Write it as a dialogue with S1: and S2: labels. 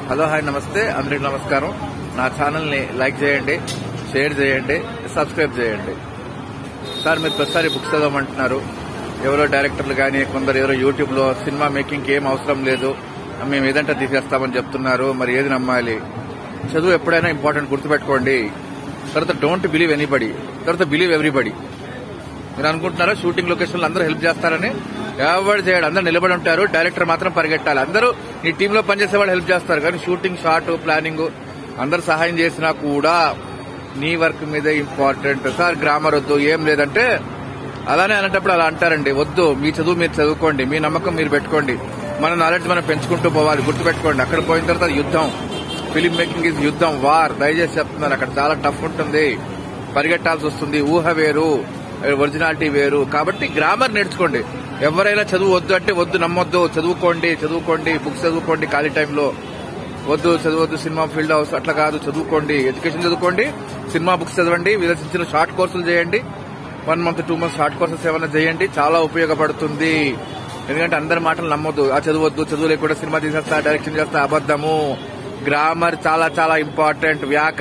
S1: Hello hi నమస్తే, అందరికి నమస్కారం. నా ఛానల్ ని లైక్ చేయండి, షేర్ చేయండి, సబ్స్క్రైబ్ చేయండి. సార్ మీరు ప్రతిసారి బుక్స్ చదవమంటున్నారు. ఎవరో డైరెక్టర్లు కానీ కొందరు ఎవరో యూట్యూబ్ లో సినిమా మేకింగ్ ఏం అవసరం లేదు, మేము ఏదంటే తీసేస్తామని చెప్తున్నారు. మరి ఏది నమ్మాలి? చదువు ఎప్పుడైనా ఇంపార్టెంట్, గుర్తుపెట్టుకోండి. తర్వాత డోంట్ బిలీవ్ ఎనీబడి, తర్వాత బిలీవ్ ఎవ్రీబడి. మీరు అనుకుంటున్నారా షూటింగ్ లొకేషన్ లో అందరూ హెల్ప్ చేస్తారని? ఎవరు చేయడు, అందరూ నిలబడి ఉంటారు. డైరెక్టర్ మాత్రం పరిగెట్టాలి. అందరూ నీ టీంలో పనిచేసే వాళ్ళు హెల్ప్ చేస్తారు, కానీ షూటింగ్, షాట్, ప్లానింగ్ అందరు సహాయం చేసినా కూడా నీ వర్క్ మీదే ఇంపార్టెంట్. సార్ గ్రామర్ వద్దు, ఏం లేదంటే అలానే అనేటప్పుడు అలా అంటారండి. వద్దు, మీ చదువు మీరు చదువుకోండి, మీ నమ్మకం మీరు పెట్టుకోండి. మన నాలెడ్జ్ మనం పెంచుకుంటూ పోవాలి. గుర్తుపెట్టుకోండి, అక్కడ పోయిన తర్వాత యుద్ధం. ఫిలిం మేకింగ్ ఇస్ యుద్ధం, వార్. దయచేసి చెప్తున్నారు, అక్కడ చాలా టఫ్ ఉంటుంది, పరిగెట్టాల్సి వస్తుంది. ఊహ వేరు, ఒరిజినాలిటీ వేరు. కాబట్టి గ్రామర్ నేర్చుకోండి. ఎవరైనా చదువు వద్దు అంటే వద్దు, నమ్మొద్దు. చదువుకోండి, బుక్స్ చదువుకోండి. ఖాళీ టైంలో వద్దు, చదవద్దు, సినిమా ఫీల్డ్ హౌస్ అట్లా కాదు. చదువుకోండి, ఎడ్యుకేషన్ చదువుకోండి, సినిమా బుక్స్ చదవండి, విదేశించిన షార్ట్ కోర్సులు చేయండి. 1 month 2 months షార్ట్ కోర్సెస్ ఏమైనా చేయండి, చాలా ఉపయోగపడుతుంది. ఎందుకంటే అందరి మాటలు నమ్మొద్దు. ఆ చదువద్దు, చదువు లేకుండా సినిమా తీసేస్తా, డైరెక్షన్ చేస్తా, అబద్దము. గ్రామర్ చాలా చాలా ఇంపార్టెంట్.